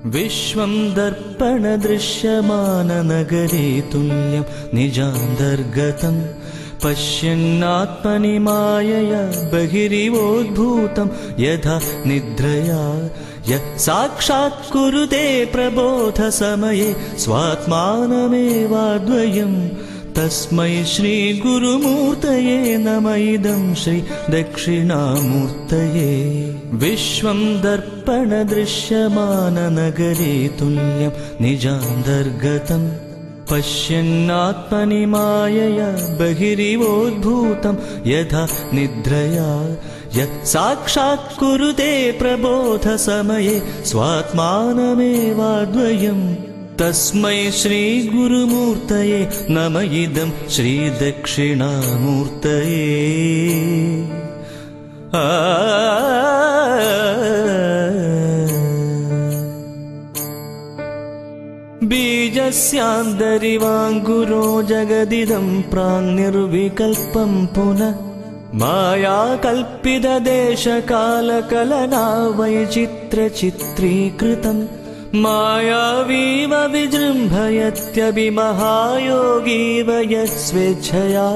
विश्वं दर्पणदृश्यमाननगरे तुल्यं निजान्तर्गतं पश्यन्नात्मनि मायया बहिरिवोद्भूतं यथा निद्रया यः साक्षात् कुरुते प्रबोधसमये स्वात्मानमेवाद्वयं तस्मै श्रीगुरुमूर्तये नमः इदं श्रीदक्षिणामूर्तये। विश्वं दर्पणदृश्यमाननगरे तुल्यं निजान्तर्गतं पश्यन्नात्मनि मायया बहिरिवोद्भूतं यथा निद्रया यः साक्षात् कुरुते प्रबोधसमये स्वात्मानमेवाद्वयं तस्मै श्रीगुरुमूर्तये नमः इदं श्रीदक्षिणामूर्तये। बीजस्यान्तरिवाङ्कुरो जगदिदं प्राङ्निर्विकल्पं पुनः मायाकल्पितदेशकालकलना वैचित्र्यचित्रीकृतम् मायावीव विजृम्भयत्यभिमहायोगीव यस्वेच्छया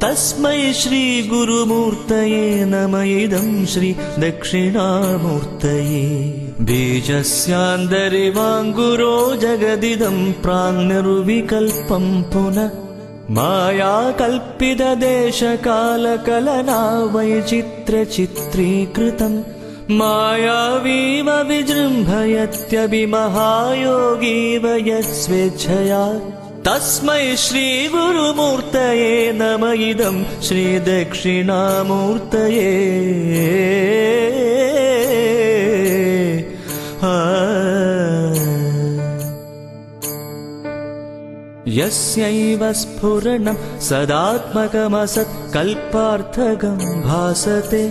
तस्मै श्रीगुरुमूर्तये नमः इदं श्रीदक्षिणामूर्तये। बीजस्यान्तरिवाङ्कुरो जगदिदं प्राङ्निर्विकल्पं पुनः मायाकल्पितदेशकालकलना वैचित्र्यचित्रीकृतम् मायावीव विजृम्भयत्यभिमहायोगीव यस्वेच्छया तस्मै श्रीगुरुमूर्तये नमः इदं श्रीदक्षिणामूर्तये। यस्यैव स्फुरणं सदात्मकमसत्कल्पार्थकं भासते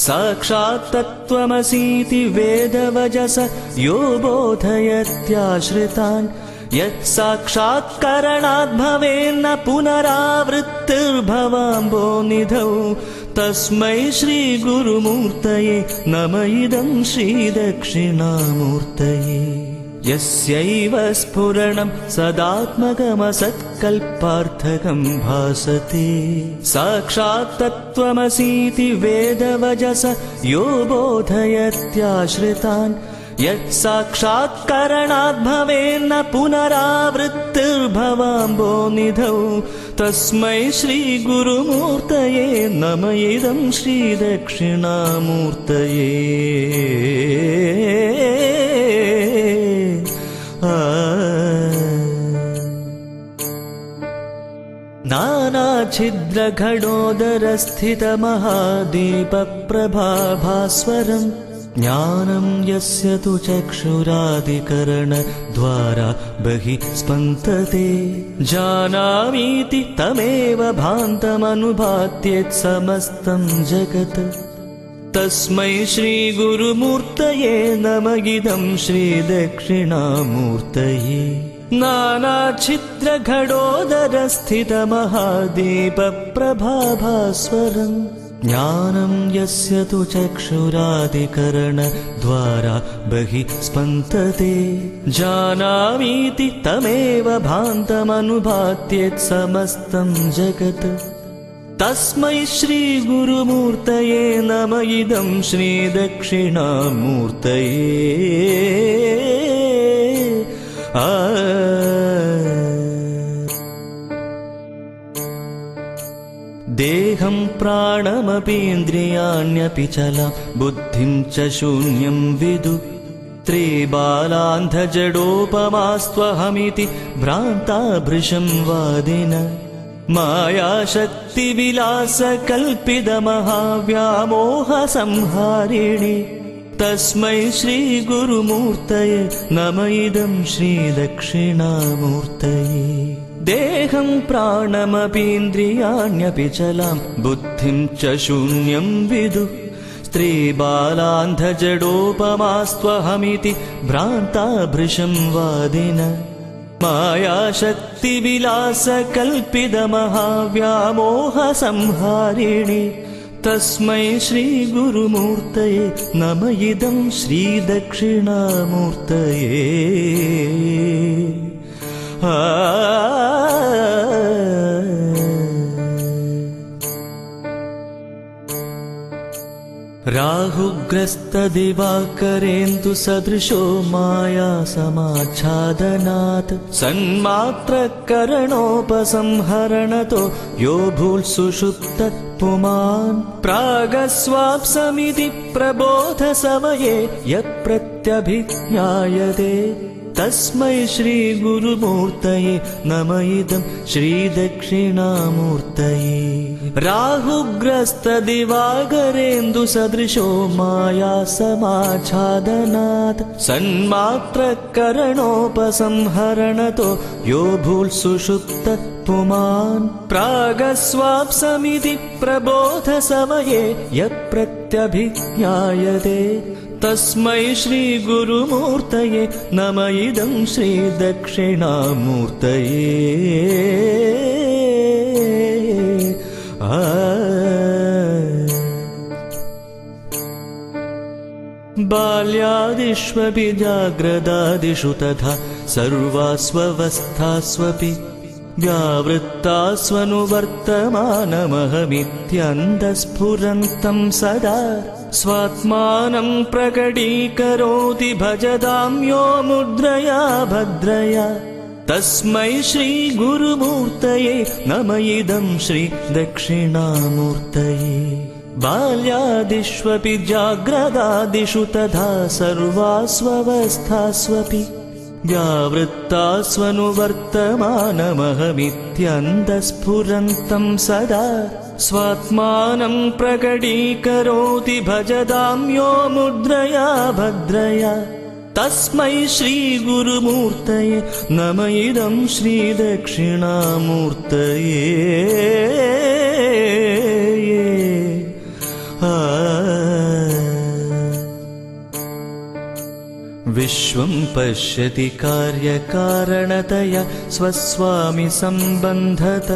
साक्षात् तत्त्वमसीति वेदवजस यो बोधयत्याश्रितान् यत् साक्षात्करणात् भवेन्न पुनरावृत्तिर्भवाम्भोनिधौ तस्मै श्रीगुरुमूर्तये नमः इदं श्रीदक्षिणामूर्तये। यस्यैव स्फुरणं सदात्मकमसत्कल्पार्थकं भासते साक्षात् तत्त्वमसीति वेदवजस यो बोधयत्याश्रितान् यत् साक्षात्करणात् भवेन्न पुनरावृत्तिर्भवाम्भोनिधौ तस्मै श्रीगुरुमूर्तये नमः इदं श्रीदक्षिणामूर्तये। नानाछिद्रघटोदरस्थितमहादीपप्रभाभास्वरम् ज्ञानं यस्य तु चक्षुरादिकरणद्वारा बहिः स्पन्दते जानामीति तमेव भान्तमनुभात्येत् समस्तं जगत् तस्मै श्रीगुरुमूर्तये नमः इदं श्रीदक्षिणामूर्तये। नानाछिद्रघटोदरस्थितमहादीपप्रभाभास्वरम् ज्ञानं यस्य तु चक्षुरादिकरणद्वारा बहिः स्पन्दते जानामीति तमेव भान्तमनुभात्येत् समस्तं जगत् तस्मै श्रीगुरुमूर्तये नमः इदं श्रीदक्षिणामूर्तये। देहं प्राणमपीन्द्रियाण्यपि चलं बुद्धिं च शून्यं विदु त्रिबालान्धजडोपमास्त्वहमिति भ्रान्ता भृशं वादिन मायाशक्तिविलासकल्पितमहाव्यामोहसंहारिणि तस्मै श्रीगुरुमूर्तये नमः इदं श्रीदक्षिणामूर्तये। देहं प्राणमपीन्द्रियाण्यपि चलं बुद्धिं च शून्यं विदु स्त्रीबालान्धजडोपमास्त्वहमिति भ्रान्ता भृशं वादिन मायाशक्तिविलासकल्पितमहाव्यामोहसंहारिणि तस्मै श्रीगुरुमूर्तये नम इदं श्रीदक्षिणामूर्तये। राहुग्रस्तदिवाकरेन्दु सदृशो माया समाच्छादनात् सन्मात्रकरणोपसंहरणतो यो भूत्सुषुप्तः पुमान् प्रागस्वाप्समिति प्रबोधसमये यः प्रत्यभिज्ञायते तस्मै श्रीगुरुमूर्तये नम इदं श्रीदक्षिणामूर्तये। राहुग्रस्तदिवाकरेन्दुसदृशो माया समाच्छादनात् सन्मात्रकरणोपसंहरणतो यो भूत्सुषुप्तः पुमान् प्रागस्वाप्समिति प्रबोधसमये यः प्रत्यभिज्ञायते तस्मै श्रीगुरुमूर्तये नम इदं श्रीदक्षिणामूर्तये। बाल्यादिष्वपि जाग्रदादिषु तथा सर्वास्वस्थास्वपि व्यावृत्तास्वनुवर्तमानमहमित्यन्तःस्फुरन्तं सदा स्वात्मानं प्रकटीकरोति भजतां यो मुद्रया भद्रया तस्मै श्रीगुरुमूर्तये नम इदं श्रीदक्षिणामूर्तये। बाल्यादिष्वपि जाग्रदादिषु तथा सर्वास्वस्थास्वपि व्यावृत्तास्वनुवर्तमानमहमित्यन्तःस्फुरन्तं सदा स्वात्मानं प्रकटीकरोति भजतां यो मुद्रया भद्रया तस्मै श्रीगुरुमूर्तये नम इदं श्रीदक्षिणामूर्तये। विश्वं पश्यति कार्यकारणतया स्वस्वामि सम्बन्धत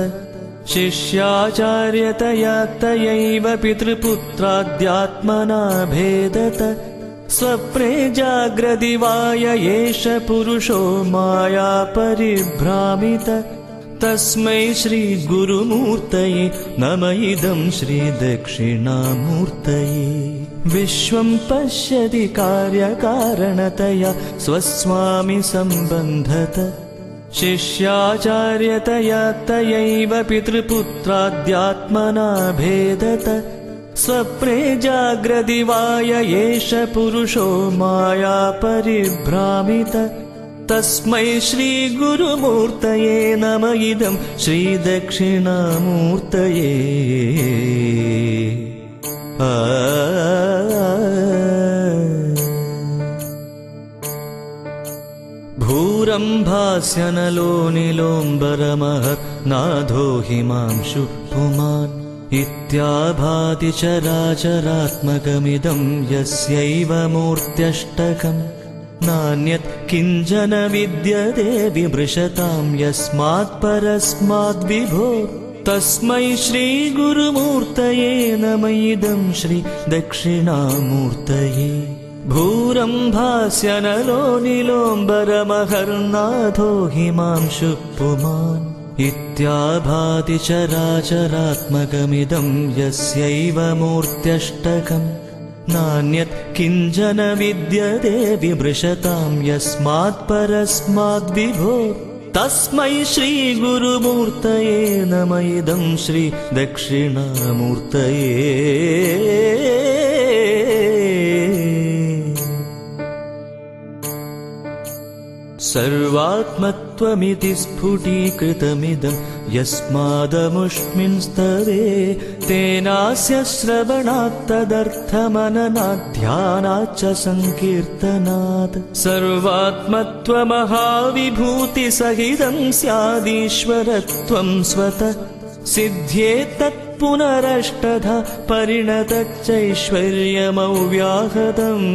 शिष्याचार्यतया तयैव पितृपुत्राद्यात्मना भेदत स्वप्ने जाग्रदिवाय एष पुरुषो माया परिभ्रामित तस्मै श्रीगुरुमूर्तये नम इदं श्रीदक्षिणामूर्तये। विश्वं पश्यति कार्यकारणतया स्वस्वामि सम्बन्धत शिष्याचार्यतया तयैव पितृपुत्राद्यात्मना भेदत स्वप्ने जाग्रदिवाय एष पुरुषो माया परिभ्रामित तस्मै श्रीगुरुमूर्तये नम इदं श्रीदक्षिणामूर्तये। भूरम्भास्यनलो नीलोऽम्बरमहर्नाथो हिमांशु पुमान् इत्याभाति चराचरात्मकमिदं यस्यैव मूर्त्यष्टकम् नान्यत् किञ्चन विद्यते विमृशतां यस्मात् परस्माद्विभो तस्मै श्रीगुरुमूर्तये नम इदं श्रीदक्षिणामूर्तये। भूरम्भास्यनलो नीलोऽम्बरमहर्नाथो हिमांशु पुमान् इत्याभाति चराचरात्मकमिदं यस्यैव मूर्त्यष्टकम् नान्यत् किञ्चन विद्यते विमृशतां यस्मात् परस्माद्विभो तस्मै श्रीगुरुमूर्तये नम इदं श्रीदक्षिणामूर्तये। सर्वात्मत्वमिति स्फुटीकृतमिदं यस्मादमुष्मिंस्तवे तेनास्य श्रवणात् तदर्थमननात् ध्यानात् च संकीर्तनात् सर्वात्मत्वमहाविभूतिसहितं स्यादीश्वरत्वं स्वतः सिद्ध्येतत्पुनरष्टधा परिणतच्चैश्वर्यमव्याहतम्।